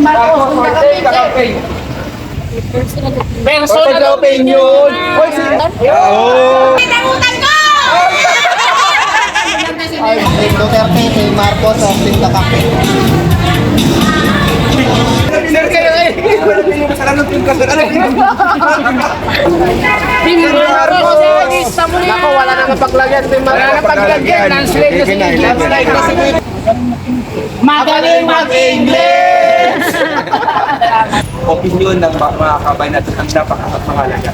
Marcos, Kakamping. personal opinion. Hoy, oh. Pinagutan ko! Team Duterte, Team Marcos, o Team Kakamping. Sir, kayo eh. Wala din yung kasalanan ng kasal. Team Marcos, lista mo yan. Ako, wala na napaglagyan, Team Wala na Marcos. paglagyan. Translate na si English. Magaling mag-English! Opinion ng mga kabayan natin ang napakahalaga.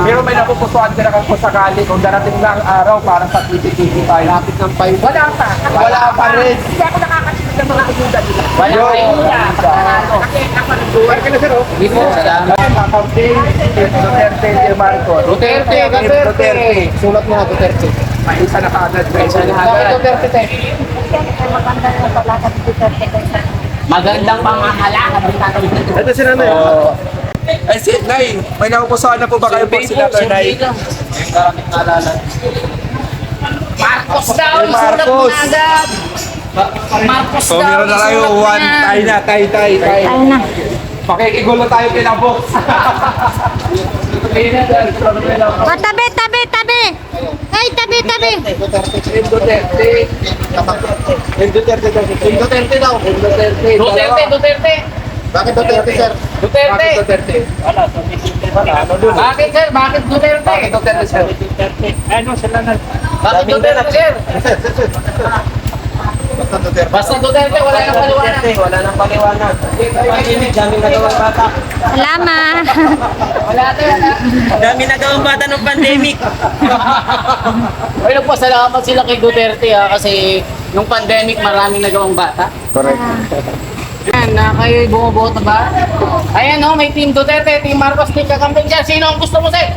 Pero may napupusuan sila kung sakali kung darating lang araw para sa 2025. Lapit ng 5. Wala pa. Wala pa rin. Hindi ako nakakasunod ng mga ayuda nila. Wala pa rin. Lugar ka na sir, oh. Hindi po, salamat. Kakamping, Duterte, Marcos. Duterte, Duterte. Sulat mo na, Duterte. May isa na kaagad. Bakit Duterte, te? Kasi maganda yung paglakas ni Duterte kaysa Magandang pamahalaan. Ito si Nanay. Ay, si Nay, may napupusuan na po ba kayo po si Senator Nay? Marcos daw, Ay, isulat mo Marcos. na agad. Marcos So, daw, meron na tayo isulat mo one. na. Tayo na, tayo. na. Pakikigulo tayo kina box. O, tabi, tabi, tabi! Ay, tabi, tabi! Duterte, Team Duterte. Kakamping. Team Duterte daw. Team Duterte daw. Team Duterte. Duterte, Duterte. Bakit Duterte, sir? Duterte. Bakit Duterte? Wala, ano dun? Bakit sir? Bakit Duterte? Bakit Duterte, sir? Bakit Duterte sir? Sir. Basta Duterte. Basta Duterte, wala nang paliwanag. Wala nang paliwanag. Dami na gawang bata. Salamat! Wala wala. Dami nagawang bata ng pandemic. Ay, nagpasalamat sila kay Duterte kasi nung pandemic maraming nagawang bata. Correct. Yan, na kayo'y bumoboto ba? Ayan o, may Team Duterte, Team Marcos, Team Kakamping sir. Sino ang gusto mo sir?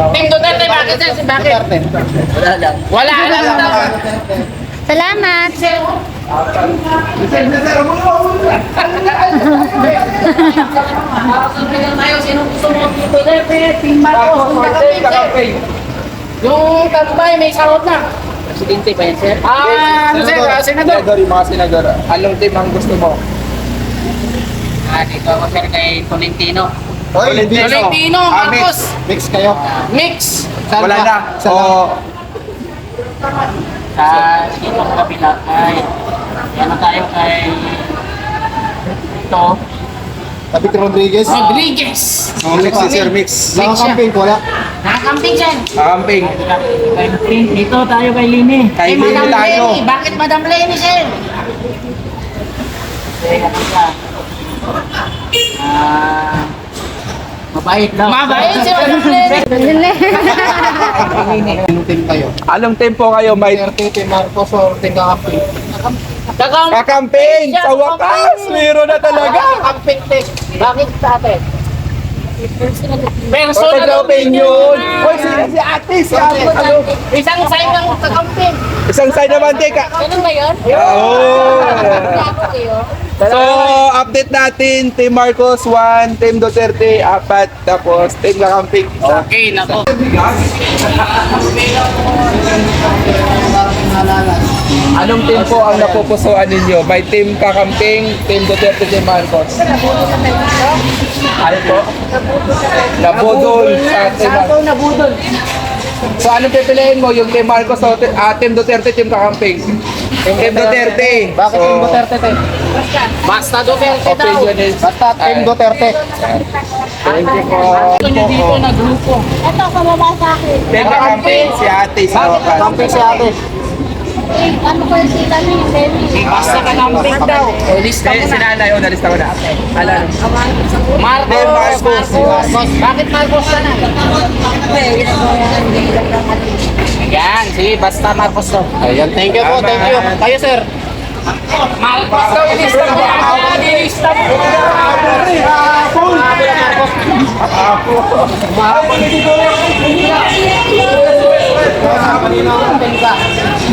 Team Duterte, bakit sir? Bakit? Wala lang. Wala lang daw. Salamat! Sabihin tayo, sino gusto mo? Team Duterte, Team Marcos, Team Kakamping sir. Yung tatbay, may sahod na. Presidente pa yan, sir? Ano sir? Senador. Senador, yung mga senador. Anong team ang gusto mo? Dito ako, sir, kay Tolentino. Hoy, hindi. Tolentino, Marcos. Mix kayo. Mix. Wala na. Saan O, Sa dito sa kabila, ay ano tayo kay ito. Tabi ko Rodriguez. Rodriguez. mix si Sir Mix. Kakamping, wala. Nakakamping siya. Kakamping. Dito tayo kay Lini. Kay Lini Madam tayo. Lenny. Bakit Madam Lenny sir? Mabait daw. Mabait si Madam Lenny. Anong team kayo? Anong tempo kayo? May Duterte, Team Marcos, o Team Kakamping? kakamping! Sa wakas! Meron na talaga! Kakamping te. Bakit sa atin? Personal Personal opinion! Hoy, si ate! Si ate! Ano? Isang side ng kakamping. Isang side naman, teka! Ganun ba yun? Oh! Ako kayo. So, update natin, Team Marcos 1, Team Duterte 4, tapos Team Kakamping 1. Okay, nako. Anong team po ang napupusuan ninyo? May Team Kakamping, Team Duterte, Team Marcos. Ano po? Nabudol sa Team Marcos. Nabudol. So, anong pipiliin mo? Yung Team Marcos o Team Duterte, Team Kakamping? Team Duterte. Bakit Team Duterte, te? Basta Duterte daw. Opinion is... Basta Team Duterte. Thank you po. Ito nyo dito na grupo. Ito, kamaba sa akin. Team Kakamping, si ate. Si Bakit Kakamping si ate? Ano ko yung sila na yung baby? Basta kakamping daw. O, lista mo Si na. nanay, o nalista ko na. Alam. Team Marcos. Marcos. Bakit Marcos ka na? Yan, sige, basta Marcos daw. Ayan, thank you po, thank you. Kayo, sir. Marcos daw, ilista mo na. Ilista mo na.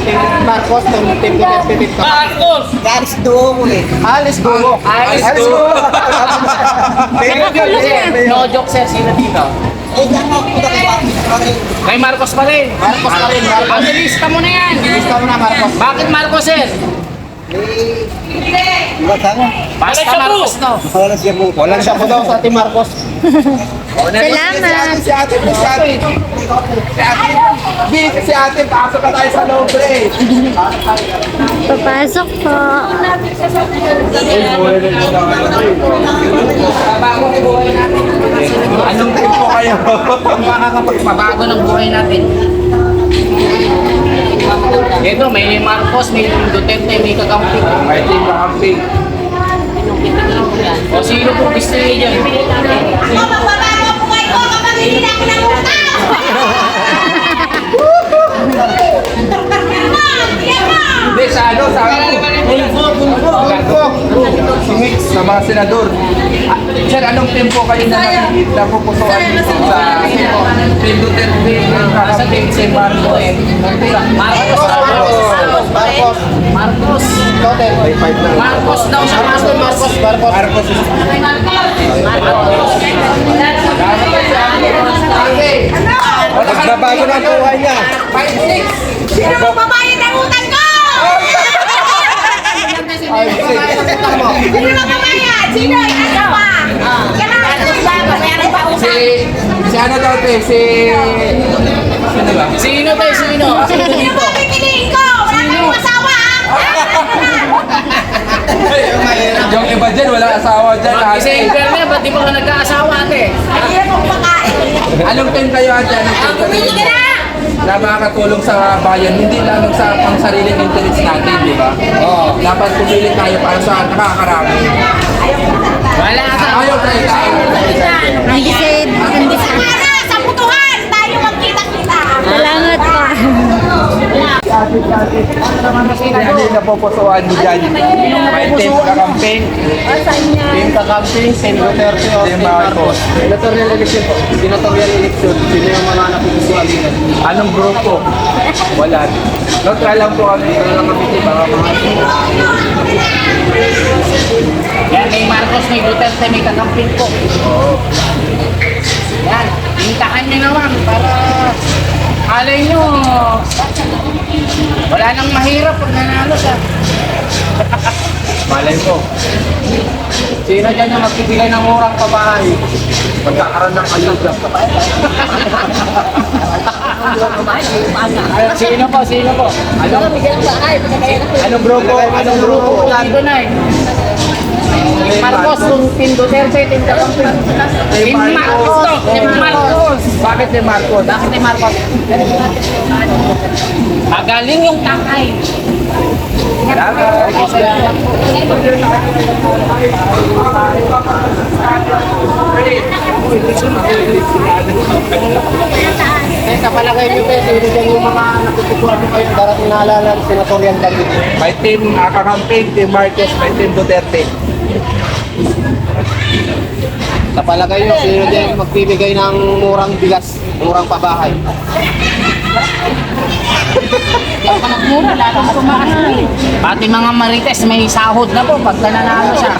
Team Marcos, Team Duterte, Team Kakamping. Marcos! Alis duo mo eh. Alis Gulo. Ayos Alis ko. ko. No joke sir, sino dito? Eh, diyan ako, punta kay Papi. pa rin. Kay Marcos pa rin. Marcos pa rin, Marcos. Ang lista mo na yan. Lista mo na, Marcos. Bakit Marcos, sir? Diba sana? Basta Marcos, no? Walang siya po. Walang siya po daw sa Team Marcos. Salamat. Si ate, si ate. Si ate. Busy si ate, pasok na tayo sa loob eh. Papasok po. Anong tempo kayo? Makakapagpabago ng buhay natin. Ito, may Marcos, may Duterte, may kakampi. May team na camping. O sino po gusto niyo dyan? Magbabago po kayo kapag hindi na ako nangutang! Hindi, sa ano, sa si Mix, sa mga senador. Ah, sir, anong tempo kayo na pupusuan dito sa Team Duterte? Sa team si Marcos eh. Marcos. Marcos. Marcos. Total. Marcos daw sa Marcos. Marcos. Magbabago na ang buhay niya. Sino mo babayad ang utang ko? Sino mo babayad? Sino? Ikaw pa! Kailangan ko ba? Babayaran pa utang? Si ano daw te, si... Sino ba? Sino tayo? Sino? Sino Sino dito? mo pipiliin ko? Wala kayong asawa! Yung iba dyan, wala asawa dyan. Isa yung girl niya, ba't di mo ka nagkaasawa ate? Ang hirap mong pakain. Anong team kayo ate? Anong team Pumili ka na! na makakatulong sa bayan, hindi lang sa pang sariling interest natin, di ba? Oo. Dapat pumili tayo para sa nakakarami. Wala ka. Ayaw tayo tayo. Hindi said. Hindi said. Para sa putuhan, tayo magkita-kita. Salamat po. Hindi na pupusuan mo dyan. May team kakamping. Team kakamping, Team Duterte o Team Team Marcos. Senatorial election po. Senatorial election. Sino yung mga napupusuan dito? Anong grupo? Wala. Neutral lang po kami. Ito lang kami. Baka mga... Yan, may Marcos, may Duterte, may kakamping po. Yan, hintahan nyo naman para alay nyo. Wala nang mahirap pag nanalo siya. Malay ko. Sino dyan yung magbibigay ng murang pabahay? Magkakaroon ng ayuda. Sino po? Sino po? Anong grupo? Anong grupo? Dito na eh. Marcos, Team Duterte, Team kakamping. Team Marcos to, Team Marcos. Bakit ni Marcos? Bakit ni Marcos? Magaling yung takay. Sa palagay niyo, sino dyan yung mga napupusuan ko kayo darating na halalan senatorial candidate? May team kakamping, Team Marcos, may Team Duterte. Sa palagay niyo, sino dyan yung magbibigay ng murang bigas, murang pabahay? Pati mga marites may sahod na po pag nanalo siya.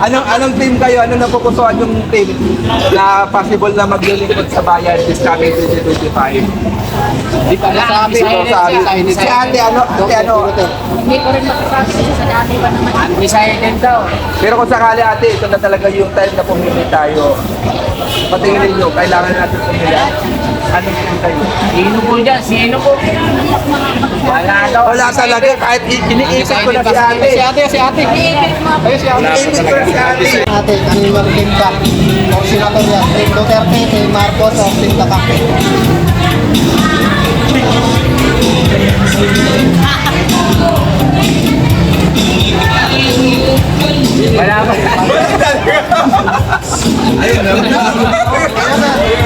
Anong team kayo? Anong napupusuan yung team na possible na maglilingkod sa bayan this coming 2025? Di pa nasabi. Silent Si ate, ano? Ate, ano? Hindi ko rin masasabi kasi sa dati pa naman. Undecided daw. Pero kung sakali ate, ito na talaga yung time na pumili tayo. Patingin nyo, kailangan natin pumili. Anong team kayo? Sino po dyan? Sino po? Wala daw. Wala talaga, kahit iniisip ko na si ate. Si ate. Ayun si ate. Iniisip ko na si ate. Ate, ano yung mag-team ka? O senatorial, Team Duterte, Team Marcos o Team kakamping? Wala pa.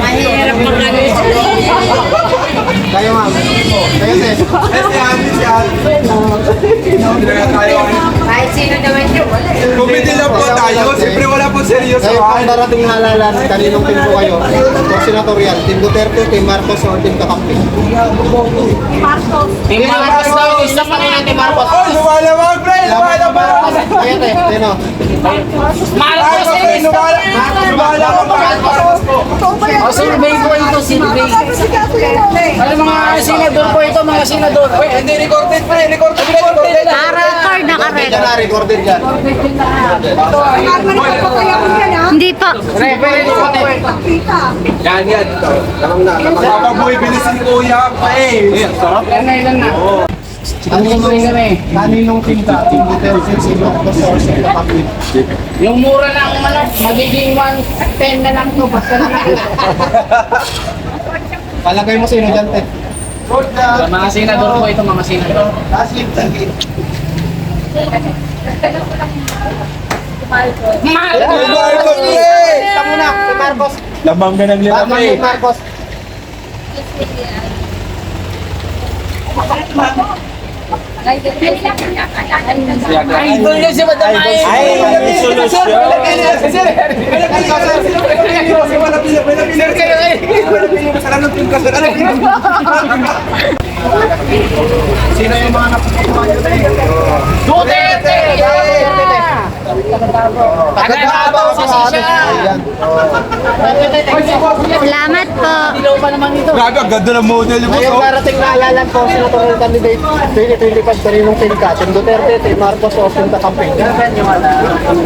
Mahirap mag-ano. Kayo ma'am. Kayo sis. Si ate. Kahit sino naman yun, wala eh. Kumiti lang po tayo, siyempre wala po seryoso. Kayo pang darating na halalan, kaninong team po kayo? O senatorial, Team Duterte, Team Marcos o Team kakamping? Team Marcos daw. Gusto mo na yan, Team Marcos. Oh, lumalawag, pre! Lumalawag! Kayo te, sino? Marcos, Lumalawag! O survey po ito si Ano mga senador po ito, mga senador? Wait, hindi recorded pa eh. Recorded. Naka-record, naka-record. Recorded yan. Hindi po. Reference po ito. Yan. Nakapaboy, bilis ni Kuya pa eh. Sarap. Ilan na. Kaninong team ka? Team Duterte, sino ang source ng kapatid? Yung mura ng manok, magiging 110 na lang to. Basta na lang. Palagay mo sino dyan, Ted? Mga senador po ito, mga senador. Marcos, Ito muna, si Marcos. Lamang na ng limang Lamang ni Marcos. Idol niya si Madam Ay. Sino yung mga napupuan nyo na Duterte! Tagatabaw sa sa sisya. atin. Salamat po. Dilaw pa naman ito. Gaga, ganda ng model mo. Ngayong darating na alalan po, senatorial candidate 2025 kaninong team ka? Team Duterte, Team Marcos o Team Campaign? Team Marcos!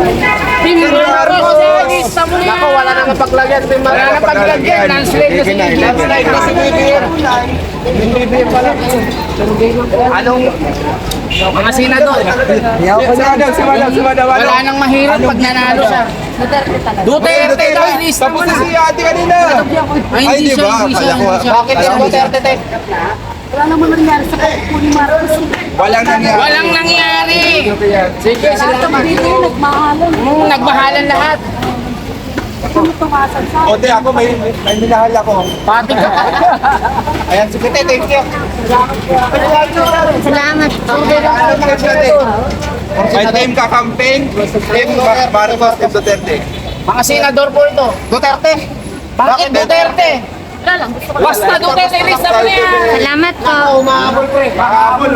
Lista mo na yan. Ako, wala na napaglagyan, Team Marcos. Wala na paglagyan. Landslide na si BBM. Landslide na si BBM. Yung BBM pala. Anong mga senador? Wala nang mahirap pag nanalo siya. Duterte daw, ilista mo Tapos na. si ate kanina. Ay, hindi siya, hindi siya, hindi siya. Bakit Team Duterte, Tek? Walang nangyari. Walang nangyari. Sige, salamat. Nagmahalan lahat. Ote, ako may minahal ako. Pati ka. Ayan, sige, Tek, thank you. Salamat po. May team ka-campaign, team Marcos, team Duterte. Mga senador po ito. Duterte. Bakit Duterte? Basta Duterte, ilista mo na yan. Salamat po. Umahabol ko eh. Kahapon,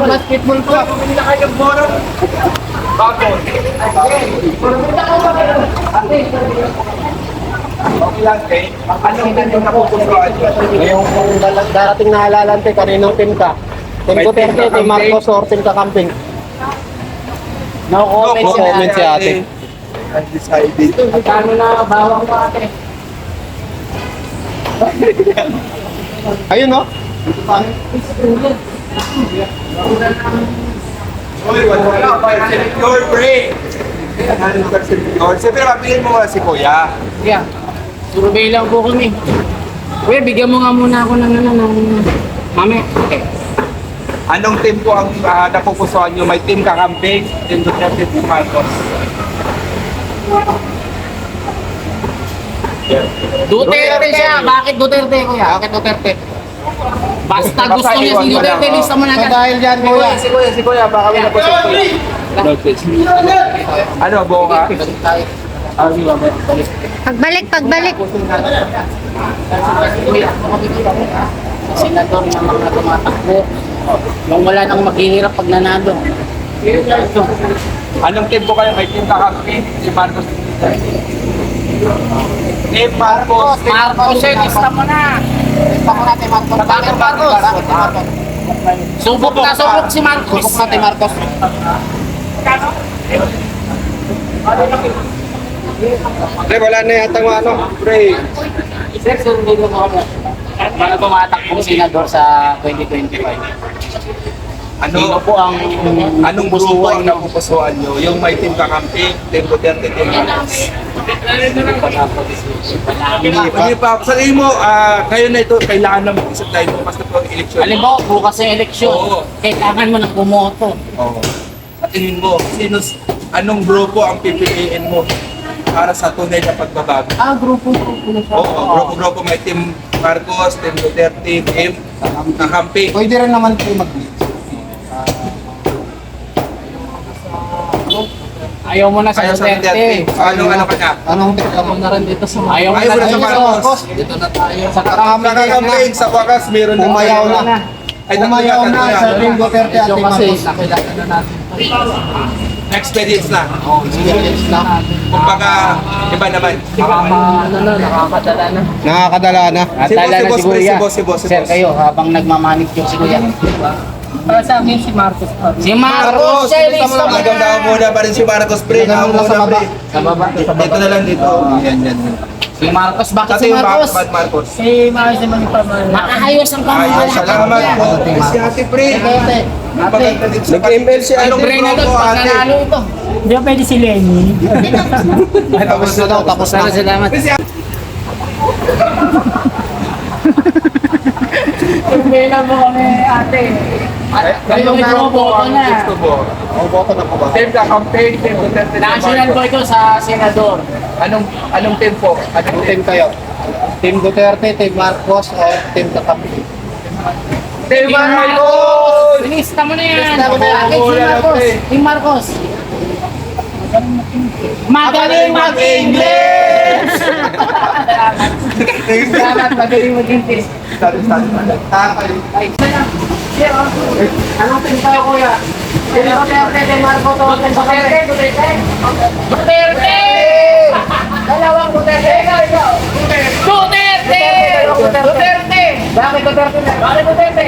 Basketball ko. na kayong boro. Bakit? Okay lang, eh. Anong din yung napupusuan nyo? Ngayong darating na halalan, Tek, kaninong team ka? Team Duterte, Team Marcos or Team Campaign? No comment No si comment si ate. ate. Undecided. Magkano na bawang mo ate? Ayun, no? Uy, wala pa. Senator break. Siyempre, mapilin mo muna si Kuya. Yeah. Survey lang po kami. Kuya, bigyan mo nga muna ako ng mami. Okay. Anong team po ang napupusuan nyo? May team ka-campaign, team Duterte, team Marcos. Duterte siya. Bakit Duterte, kuya? Bakit Duterte? Basta gusto niya si Duterte, lista mo na So agad. dahil dyan, kuya. Si Kuya, baka may napusuan. Ano, buo ka? Pagbalik, pagbalik. Senador na mga tumatakbo. Nung wala nang maghihirap pag nanalo. Anong team po kayo? May team ka-campaign, team Marcos, team Duterte. Team Marcos. Marcos, lista mo na. Lista ko natin, Marcos. Bakit Marcos? Bakit Marcos? Subok na subok si Marcos. Subok natin, Marcos. Pre, wala na yata ng ano. Pre. Sir, survey mo ako. Mga tumatakbong senador sa 2025. Sino Ano po ang Anong grupo ang napupusuan nyo? Yung may team ka-campaign, team Duterte, team Marcos. Hindi pa. Sa tingin mo, kayo na ito, kailangan na mag-isip tayo basta po ang eleksyon. Halimbawa, bukas yung eleksyon, Oo. kailangan mo ng bumoto. Oo. Sa tingin mo, anong grupo ang pipiliin mo para sa tunay na pagbabago? Grupo na siya. Oo, grupo may team Marcos, team Duterte, team ka-campaign. Pwede rin naman kayo mag Ayaw mo na sa Kaya sa Duterte, Duterte. ano ka na? Anong tingnan mo na rin dito sa Ayaw mo Ayaw mo na na sa Marcos. Dito na tayo. Sa Sa ka-campaign, sa wakas, meron na Umayaw tayo. na. Ay, Umayaw na tatlo sa Team Duterte at Team Kasi Marcos. nakilala na natin. Experience na. Experience na. Kumbaga, iba naman. Nakakadala na. Nakakadala na. Si boss, si boss, Kuya. si boss. Sir, kayo, habang nagmamanik yung si Kuya. Para sa akin si Marcos. Si Marcos, Marcos, maganda muna pa rin si Marcos, pre. Maganda muna sa baba. Sa baba. Dito na lang dito. Yan. Si Marcos, bakit Kasi si yung Marcos? Marcos. Si Marcos naman yung pamahal. Maayos ang Ay, pamamalakad salamat niya. po. Si ate, pre. Ate, Maganda din sa Nag-email si anong Ate brain na Bro, doon pag ate. nanalo ito? Hindi ba pwede si Lenny? Tapos na daw, tapos na. Salamat. Tumila mo kami ate. Kayo boto na. Gusto mo. Boto na po ba? Team ka campaign, team Duterte, team National Marcos. boy ko sa senador. Anong team po? Anong team kayo? Team Duterte, Team Marcos, o Team Kakapi? Team Marcos! Lista mo na yan. Lista mo na yan. Bakit si Marcos? Si Marcos. Magaling mag-English! Salamat, magaling mag-English. Anong team tayo, Kuya? Team Duterte, Team Marcos, o Team Duterte? Duterte! Dalawang Duterte! Duterte! Duterte! Bakit Duterte na? Bakit Duterte?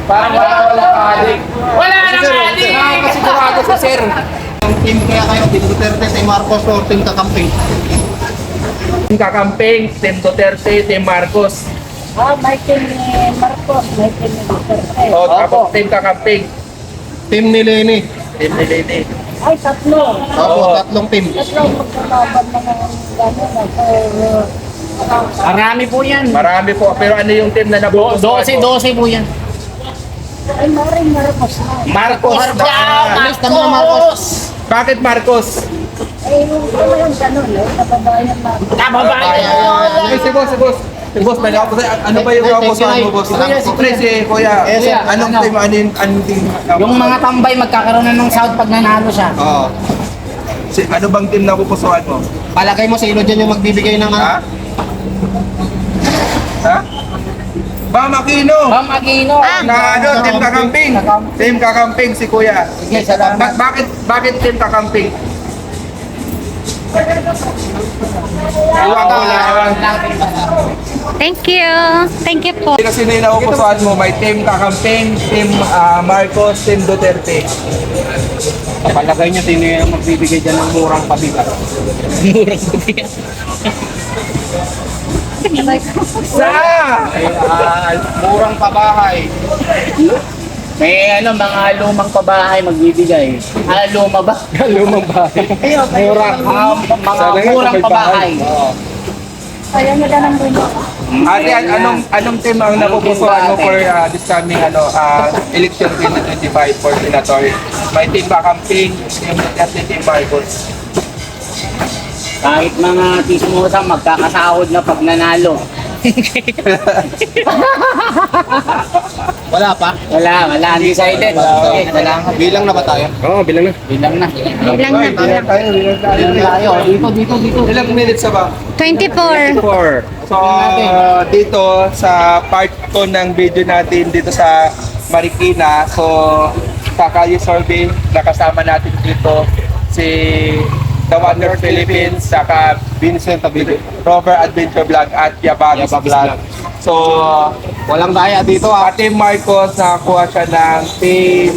Parang wala adik. Wala nang adik! Sigurado si sir. Ang team kaya kayo, Team Duterte, Team Marcos, o Team Kakapi? Team kakamping, team Duterte, team Marcos. May team ni Marcos, may team ni Duterte. O, tapos team kakamping, Team ni Lenny. team ni Lenny. Ay, tatlo. Opo, tatlong team. Tatlo magkalaban na ng gano'n. Marami po yan. Marami po. Pero ano yung team na nabubusuan mo? 12 po yan. Ay, maring Marcos na. Marcos na. Lista mo na, Marcos. Bakit Marcos? Eh, wala yung gano'n, nababayan na. Kababayan! Si boss. Si boss, may ako sa'yo. Ano ba yung nabubusuan mo, boss? Pre, si Kuya. Eh, sir, Anong team? Anong team? Yung mga tambay magkakaroon na ng sound pag nanalo siya. Oo. Ano bang team nabubusuan mo? Palagay mo si Ilo dyan yung magbibigay ng Ha? Ha? Bamakino! Ma'am Aquino. Na ano, team kakamping. Team kakamping si Kuya. Sige, salamat. Bakit team kakamping? Wala. Thank you. Thank you po. Sino yung nakukusuan mo? May team kakamping, team Marcos, team Duterte. Sa palagay niyo, sino yung magbibigay dyan ng murang pabigat? Sa! Murang pabahay. May mga lumang pabahay magbibigay. Luma ba? Lumang bahay. Murang. Mga murang pabahay. Ayaw nila ng bunyo. Ate, anong team ang napupusuan mo for this coming election 2025 for senator? May team kakamping, team Duterte, team Marcos. Kahit mga tismosa magkakasahod na pag nanalo. Wala pa? Wala, undecided. Okay, salamat. Bilang na ba tayo? Oo, bilang na. Bilang na. Bilang na, bilang. Tayo. Dito. Ilang minutes na ba? 24. 4. So, dito sa part 2 ng video natin dito sa Marikina. So, sa Kalye Survey, nakasama natin dito si The Wonder Philippines, saka Vincent Tabig. Rover Adventure Vlog at Yabagis Yabag Vlog. So, Walang daya dito Team Marcos, nakakuha siya ng team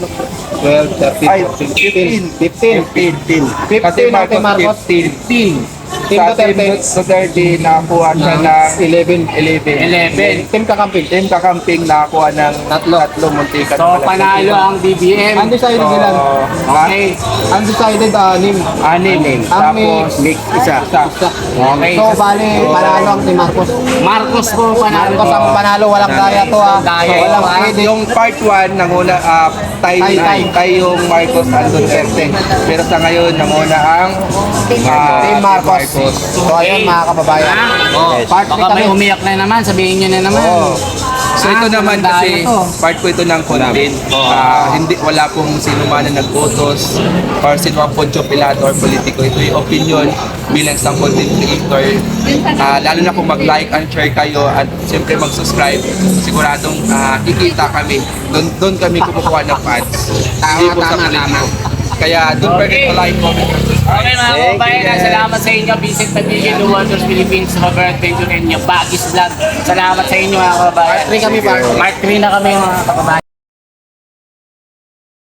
12, 13, 15. 15. Kasi 15 natin, Marcos. 15. Team Sa Team Duterte. Duterte, nakakuha siya ng 11. Team Kakamping. Team Kakamping, nakakuha ng tatlo muntikan. So, panalo ang BBM. Undecided So, ilan? Okay. Undecided, 6. Anim. Tapos, isa. Okay. So, bali, panalo ang Team Marcos. Marcos po panalo. Marcos ang panalo, walang daya to ah. Daya. So, walang pwede. Yung part 1, nanguna, tay yung Marcos at Duterte. Pero sa ngayon, nanguna ang Team Marcos. So, ayun mga kababayan. Baka may umiyak na naman, sabihin nyo na naman. Oo. So ito naman kasi part ko ito ng content. Hindi wala pong sino man na nag-utos or sino ang Poncio Pilato or politiko. Ito yung opinion bilang isang content creator. Lalo na kung mag-like and share kayo at siyempre mag-subscribe, siguradong kikita kami. Doon kami kumukuha ng fans. Hindi po sa politiko. Kaya don't forget to like, comment, and subscribe. Okay mga kababayan, salamat sa inyo. Vincent Tabigin, The Wonders Philippines, Robert Benjo, and yung Bagis Vlog. Salamat sa inyo mga kababayan. Part 3 kami, part 3. Part 3 na kami mga kababayan.